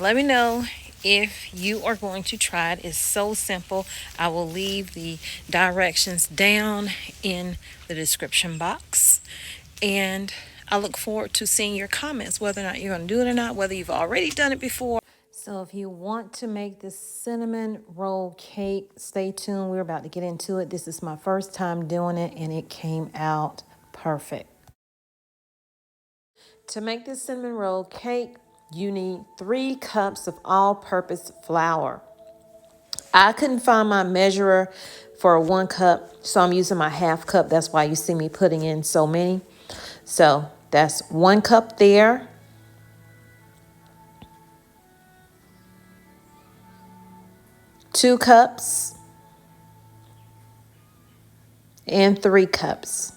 Let me know if you are going to try it. It's so simple. I will leave the directions down in the description box. And I look forward to seeing your comments, whether or not you're going to do it or not, whether you've already done it before. So if you want to make this cinnamon roll cake, stay tuned. We're about to get into it. This is my first time doing it, and it came out perfect. To make this cinnamon roll cake, you need 3 cups of all-purpose flour. I couldn't find my measurer for 1 cup, so I'm using my half cup. That's why you see me putting in so many. So that's 1 cup there. 2 cups and 3 cups.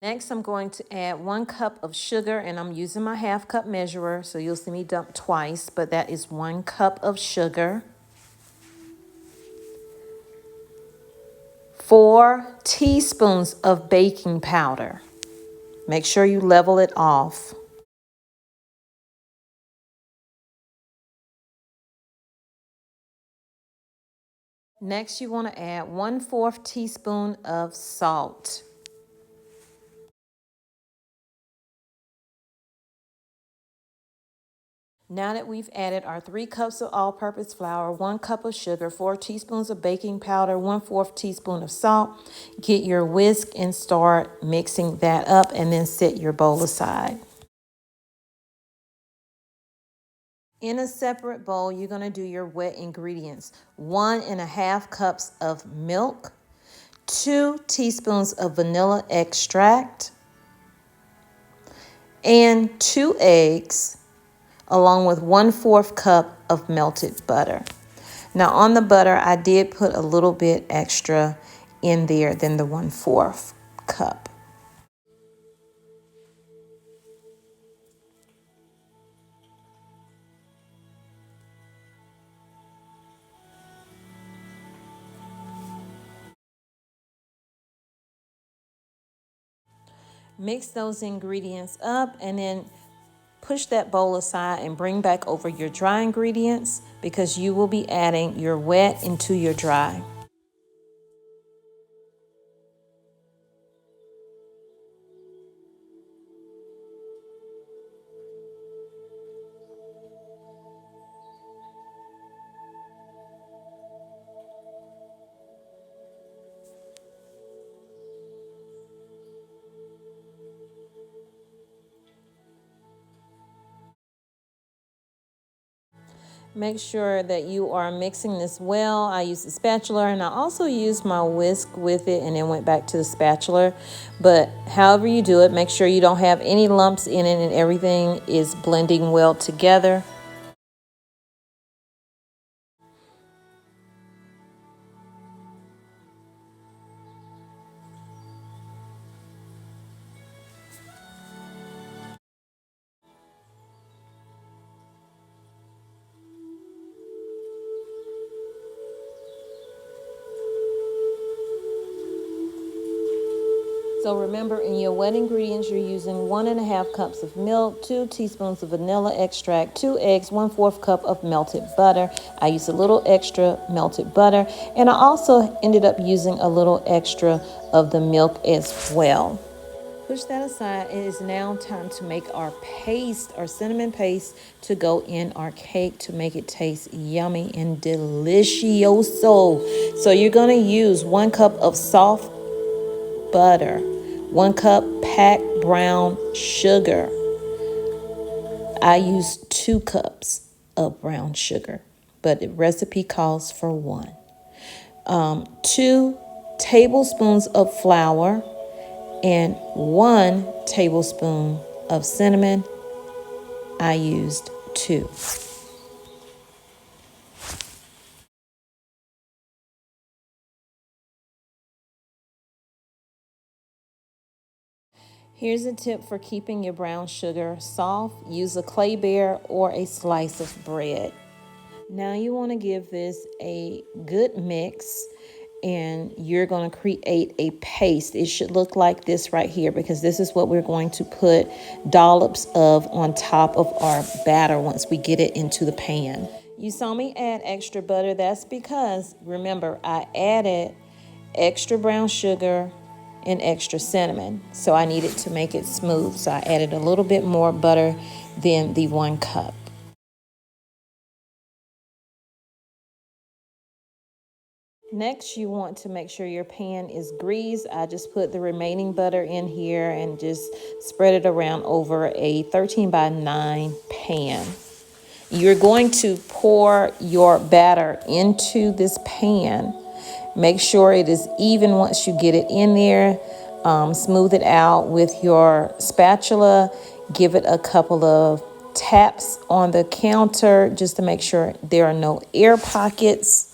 Next, I'm going to add 1 cup of sugar, and I'm using my half cup measurer, so you'll see me dump twice, but that is 1 cup of sugar. 4 teaspoons of baking powder. Make sure you level it off. Next, you want to add 1/4 teaspoon of salt. Now that we've added our 3 cups of all-purpose flour, 1 cup of sugar, 4 teaspoons of baking powder, 1/4 teaspoon of salt, get your whisk and start mixing that up, and then set your bowl aside. In a separate bowl, you're going to do your wet ingredients. 1½ cups of milk, 2 teaspoons of vanilla extract, and 2 eggs, along with 1/4 cup of melted butter. Now on the butter, I did put a little bit extra in there than the 1/4 cup. Mix those ingredients up and then push that bowl aside and bring back over your dry ingredients, because you will be adding your wet into your dry. Make sure that you are mixing this well. I use the spatula, and I also used my whisk with it and then went back to the spatula. But however you do it, make sure you don't have any lumps in it and everything is blending well together. So remember, in your wet ingredients, you're using 1½ cups of milk, 2 teaspoons of vanilla extract, 2 eggs, 1/4 cup of melted butter. I used a little extra melted butter, and I also ended up using a little extra of the milk as well. Push that aside. It is now time to make our paste, our cinnamon paste, to go in our cake to make it taste yummy and delicioso. So you're going to use 1 cup of soft butter, 1 cup packed brown sugar. I used 2 cups of brown sugar, but the recipe calls for 1. 2 tablespoons of flour and 1 tablespoon of cinnamon. I used 2. Here's a tip for keeping your brown sugar soft. Use a clay bear or a slice of bread. Now you want to give this a good mix, and you're going to create a paste. It should look like this right here, because this is what we're going to put dollops of on top of our batter once we get it into the pan. You saw me add extra butter. That's because, remember, I added extra brown sugar and extra cinnamon, so I needed to make it smooth. So I added a little bit more butter than the 1 cup. Next, you want to make sure your pan is greased. I just put the remaining butter in here and just spread it around over a 13 by 9 pan. You're going to pour your batter into this pan. Make sure it is even once you get it in there. Smooth it out with your spatula. Give it a couple of taps on the counter just to make sure there are no air pockets.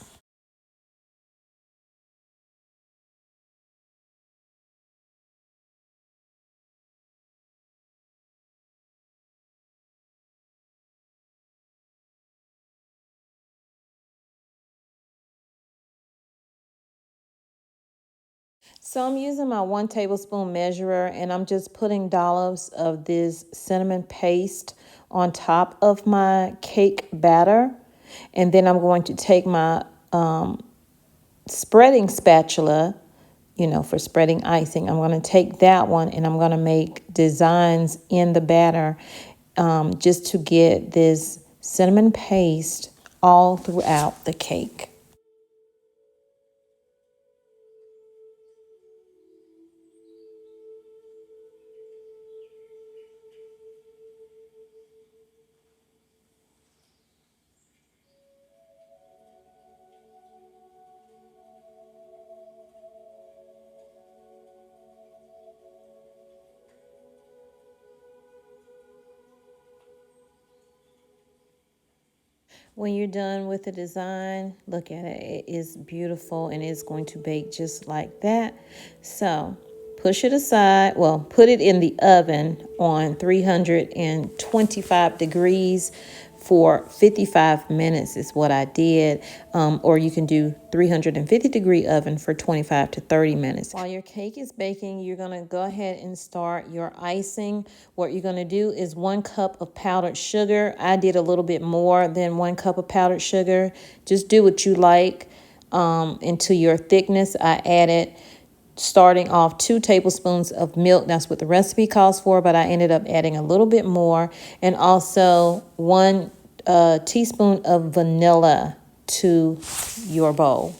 So I'm using my 1 tablespoon measurer, and I'm just putting dollops of this cinnamon paste on top of my cake batter. And then I'm going to take my spreading spatula, for spreading icing. I'm going to take that one and I'm going to make designs in the batter, just to get this cinnamon paste all throughout the cake. When you're done with the design, look at it. It is beautiful and it's going to bake just like that. So push it aside. Well, put it in the oven on 325 degrees for 55 minutes is what I did. Or you can do 350-degree oven for 25 to 30 minutes. While your cake is baking, you're going to go ahead and start your icing. What you're going to do is 1 cup of powdered sugar. I did a little bit more than 1 cup of powdered sugar. Just do what you like. Into your thickness, I added, starting off, 2 tablespoons of milk. That's what the recipe calls for, but I ended up adding a little bit more. And also 1 teaspoon of vanilla to your bowl.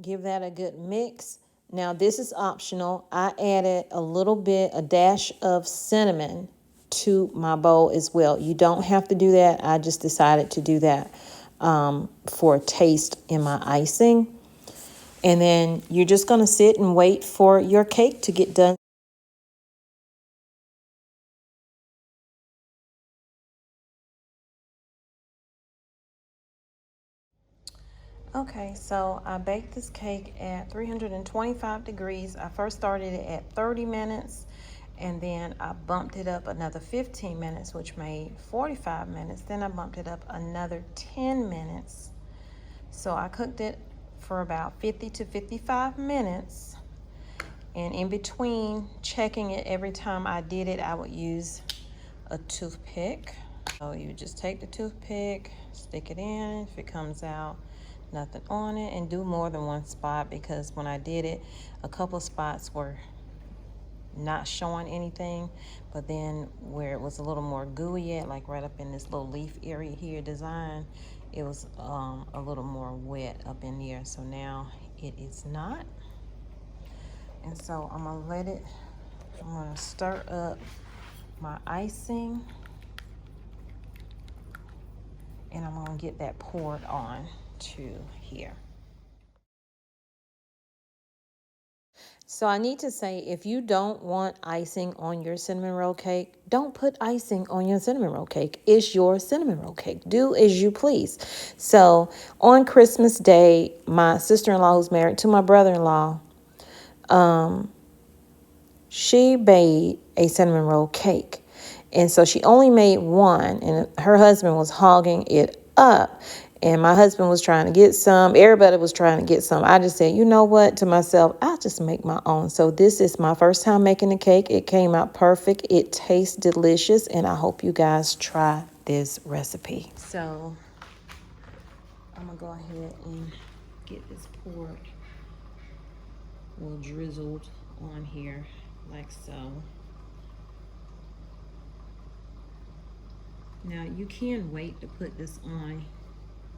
Give that a good mix. Now this is optional. I added a dash of cinnamon to my bowl as well. You don't have to do that. I just decided to do that for a taste in my icing. And then you're just going to sit and wait for your cake to get done. Okay, so I baked this cake at 325 degrees. I first started it at 30 minutes, and then I bumped it up another 15 minutes, which made 45 minutes. Then I bumped it up another 10 minutes. So I cooked it for about 50 to 55 minutes. And in between checking it every time I did it, I would use a toothpick. So you just take the toothpick, stick it in. If it comes out nothing on it, and do more than 1 spot, because when I did it, a couple spots were not showing anything, but then where it was a little more gooey at, like right up in this little leaf area here design, it was a little more wet up in there. So now it is not. And so I'm gonna stir up my icing, and I'm gonna get that poured on to here. So I need to say, if you don't want icing on your cinnamon roll cake, don't put icing on your cinnamon roll cake. It's your cinnamon roll cake. Do as you please. So on Christmas Day, my sister-in-law, who's married to my brother-in-law, she made a cinnamon roll cake. And so she only made 1, and her husband was hogging it up. And my husband was trying to get some. Everybody was trying to get some. I just said, you know what, to myself, I'll just make my own. So this is my first time making the cake. It came out perfect. It tastes delicious. And I hope you guys try this recipe. So I'm going to go ahead and get this poured, well, drizzled on here like so. Now you can wait to put this on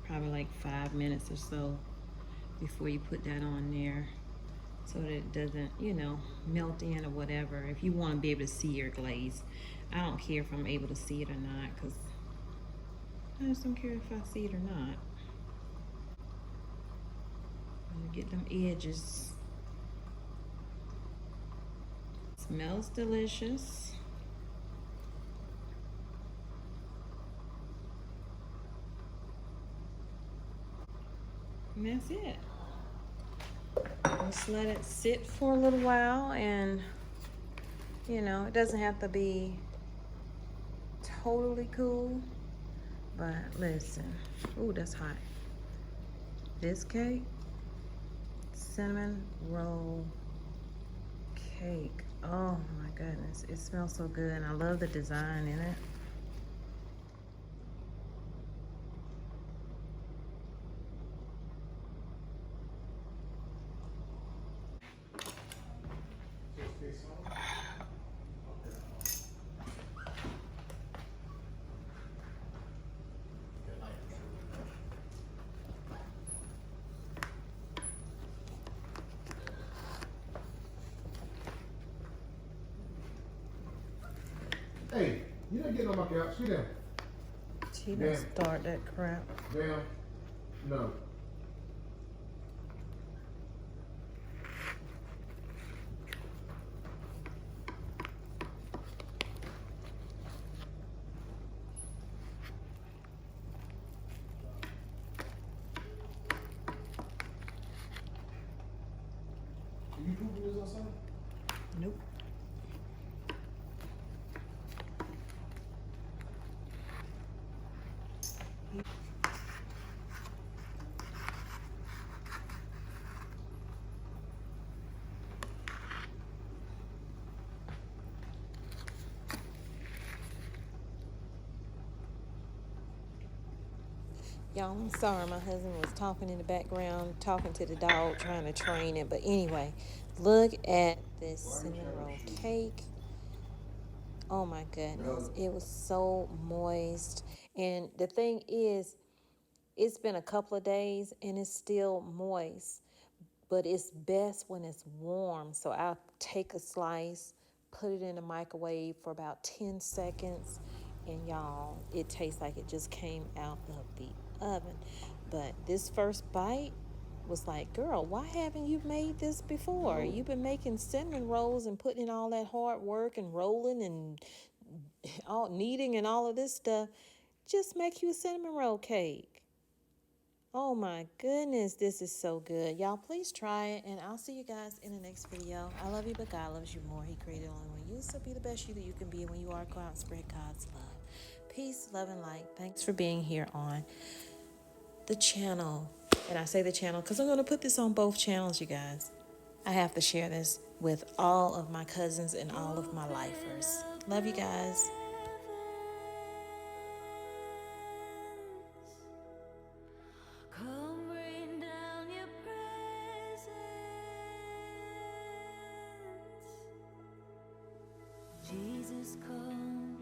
probably like 5 minutes or so before you put that on there, so that it doesn't, you know, melt in or whatever. If you want to be able to see your glaze, I don't care if I'm able to see it or not, because I just don't care if I see it or not. I'm gonna get them edges. Smells delicious. And that's it. Just let it sit for a little while, and you know, it doesn't have to be totally cool, but listen. Ooh, that's hot. This cake, cinnamon roll cake. Oh my goodness, it smells so good, and I love the design in it. Hey, you're not getting on my couch. Sit down. She didn't start that crap. Down. No. Are you pooping this outside? Nope. Y'all, I'm sorry, my husband was talking in the background, talking to the dog, trying to train it. But anyway, look at this cinnamon roll cake. Oh my goodness, it was so moist. And the thing is, it's been a couple of days and it's still moist, but it's best when it's warm. So I'll take a slice, put it in the microwave for about 10 seconds, and y'all, it tastes like it just came out of the oven. But this first bite was like, girl, why haven't you made this before? You've been making cinnamon rolls and putting in all that hard work and rolling and all kneading and all of this stuff. Just make you a cinnamon roll cake. Oh my goodness, this is so good. Y'all, please try it, and I'll see you guys in the next video. I love you, but God loves you more. He created only one you, so be the best you that you can be. And when you are, go out and spread God's love. Peace, love, and light. Thanks for being here on the channel. And I say the channel because I'm going to put this on both channels, you guys. I have to share this with all of my cousins and all of my lifers. Love you guys. Come rain down your presence. Jesus, come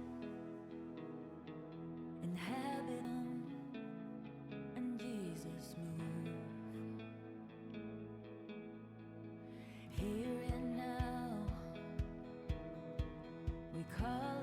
inhabit and Jesus move here and now. We call